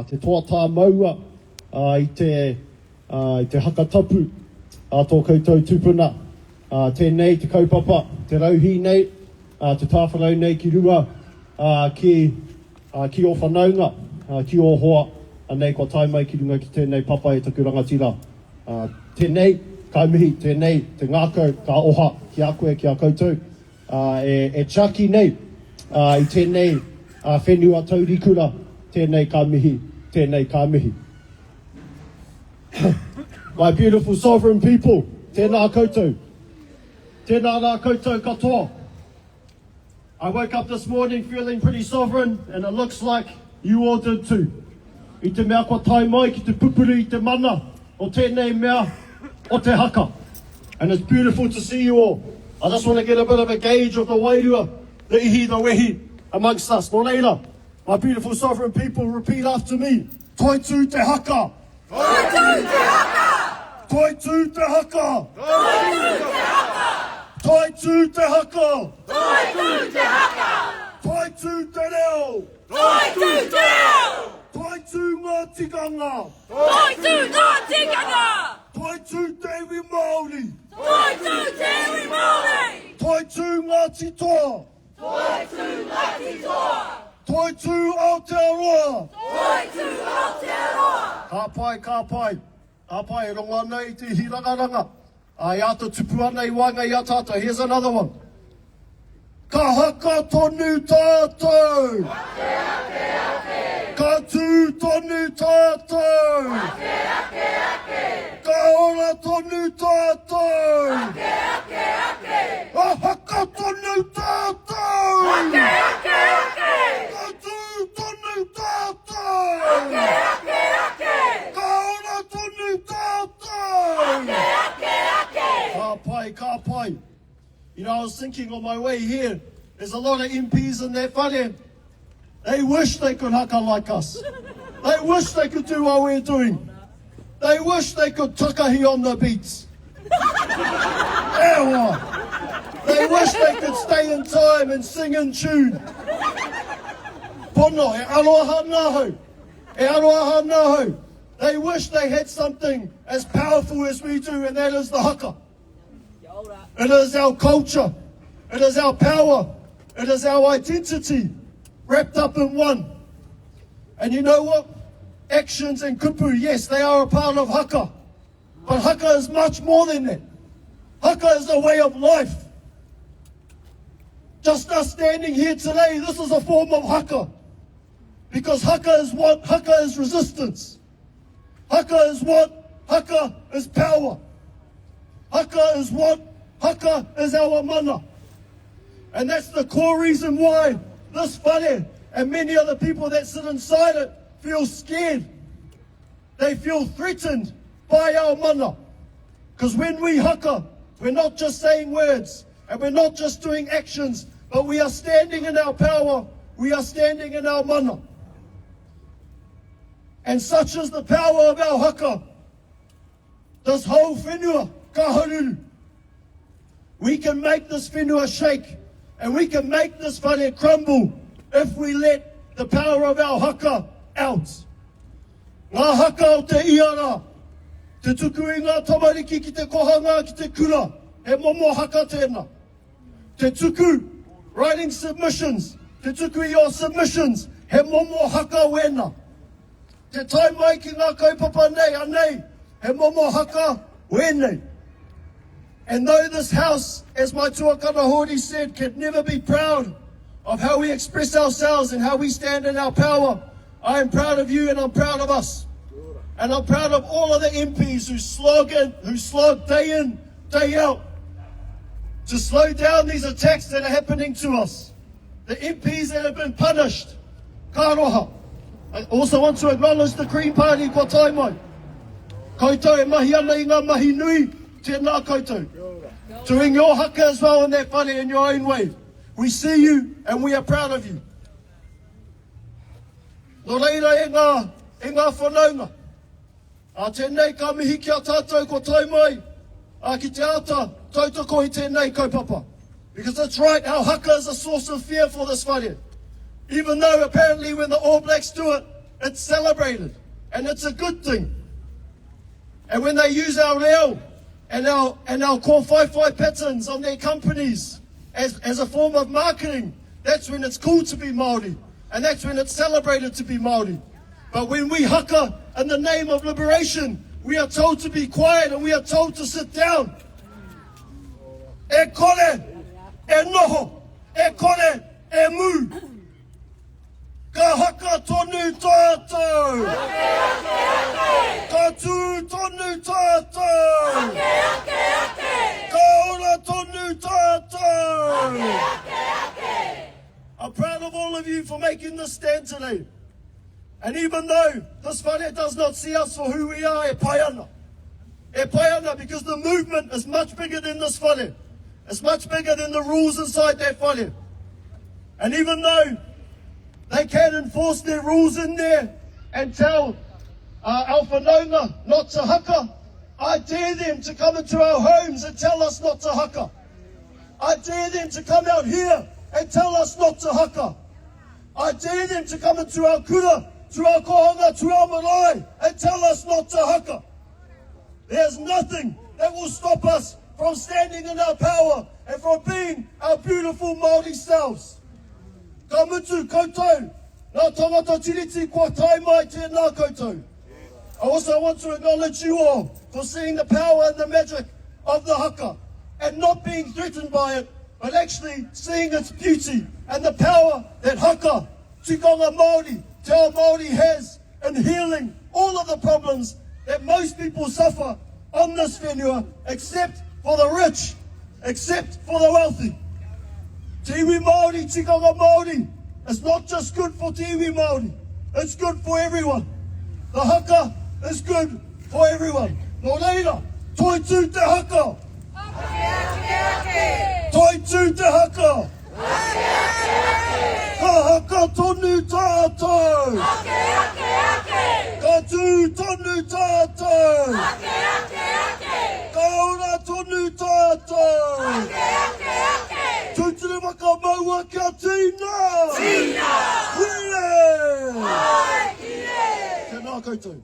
Te toa tā maua i te haka tapu tō koutou tupuna. Tēnei te kaupapa, te rauhi nei, te tāwhanau nei ki rua ki o whanaunga, ki o hoa, anei kua tai mai ki runga ki tēnei papa e taku rangatira. Tēnei, kai mihi, tēnei, te ngākau, ka oha ki a koe, ki a koutou. E chaki nei, i tēnei whenua taurikura, tēnei ka mihi, tēnei ka mihi. My beautiful sovereign people, tēnā koutou. Tēnā rā koutou katoa. I woke up this morning feeling pretty sovereign, and it looks like you all did too. I te mea kua tai mai ki te pupuri i te mana o tēnei mea o te haka. And it's beautiful to see you all. I just want to get a bit of a gauge of the wairua, the ihi, the wehi amongst us. Nō reira, my beautiful sovereign people, repeat after me. Toi tū te haka. Toi tū te haka. Toi tū te haka. Toi tū te haka. Toi tū te haka. Toi tū te haka. Toi tū te reo. Toi tū te reo. Toi tū ngā tikanga. Toi tū ngā tikanga. Toi tū te iwi Māori. Toi tū te iwi Māori. Toi tū ngā titoa. Toi tū ngā titoa. Toi tū Aotearoa. Toi tū Aotearoa. Ka pai, ka pai. Ka pai, rongo ana i te hirangaranga. Ai ata tupu ana I wanga I atata. Here's another one. Ka haka tonu tātou. Ake ake ake. Ka tū tonu tātou. Ake ake ake. Ka ora tonu tātou. Ake ake ake. Ka haka tonu tātou. Ake ake ake. Ka tū tonu tātou. Ake ake ake. Ka ora tonu tātou. Ake ake ake. Ka pai, ka pai. You know, I was thinking on my way here, there's a lot of MPs in that whare. They wish they could haka like us. They wish they could do what we're doing. They wish they could tukahi on the beats. Ewa. They wish they could stay in time and sing in tune. Pono, e aroha naho. E aroha naho. They wish they had something as powerful as we do, and that is the haka. It is our culture. It is our power. It is our identity wrapped up in one. And you know what? Actions and kupu, yes, they are a part of haka. But haka is much more than that. Haka is a way of life. Just us standing here today, this is a form of haka. Because haka is what? Haka is resistance. Haka is what? Haka is power. Haka is what? Haka is our mana. And that's the core reason why this whare and many other people that sit inside it feel scared. They feel threatened by our mana. Because when we haka, we're not just saying words and we're not just doing actions, but we are standing in our power, we are standing in our mana. And such is the power of our haka. This whole whenua, kaharuru. We can make this whenua shake, and we can make this whare crumble if we let the power of our haka out. Ngā haka o te iara, te tuku I ngā tamariki ki te kohanga ki te kura, he momo haka tēnā. Te tuku, writing submissions, te tuku I your submissions, he momo haka wena. Te tai mai ki ngā kaupapa nei, anei, he momo haka wenei. And though this house, as my tuakana Hori said, can never be proud of how we express ourselves and how we stand in our power, I am proud of you and I'm proud of us. And I'm proud of all of the MPs who slog day in, day out to slow down these attacks that are happening to us. The MPs that have been punished. Ka roha. I also want to acknowledge the Green Party, kua tai mai. Koutou e mahi ana I ngā mahi nui, tēnā koutou. Doing your haka as well in that whare in your own way. We see you and we are proud of you. Nō reira e ngā whanaunga. A tēnei ka mihi ki a tātou ko tai mai. A ki te ata, tautoko I tēnei kaupapa. Because that's right, our haka is a source of fear for this whare. Even though apparently when the All Blacks do it, it's celebrated, and it's a good thing. And when they use our reo and our kōwhaiwhai patterns on their companies as a form of marketing, that's when it's cool to be Māori, and that's when it's celebrated to be Māori. But when we haka in the name of liberation, we are told to be quiet and we are told to sit down. E kore, e noho, e kore, e mu. Ka haka tonu tātou. Ake ake ake. Ka tū tonu tātou. Ake ake ake. Ka ora tonu tātou. Ake ake ake. I'm proud of all of you for making this stand today. And even though this whare does not see us for who we are, e pai ana. E pai ana, because the movement is much bigger than this whare. It's much bigger than the rules inside that whare. And even though they can enforce their rules in there and tell our whanaunga not to haka, I dare them to come into our homes and tell us not to haka. I dare them to come out here and tell us not to haka. I dare them to come into our kura, to our kohanga, to our marae, and tell us not to haka. There's nothing that will stop us from standing in our power and from being our beautiful Māori selves. Ka mutu koutou, nā tangata tiriti kua tai mai tēnā koutou. I also want to acknowledge you all for seeing the power and the magic of the haka and not being threatened by it, but actually seeing its beauty and the power that haka, tikanga Māori, te ao Māori has in healing all of the problems that most people suffer on this whenua, except for the rich, except for the wealthy. Te iwi Māori, tikanga Māori, it's not just good for te iwi Māori, it's good for everyone. The haka is good for everyone. Nō reira, toi tū te haka. Ake ake ake. Toi tū te haka. Ake ake ake. Ka haka tonu tātou. Ake ake ake. Ka tū tonu tātou. Ake ake ake. Ka ora tonu tātou. Ake ake ake. Tuturu waka maua kia tīna. Tīna. Whawhai. Ai, kire. Tēnā koutou.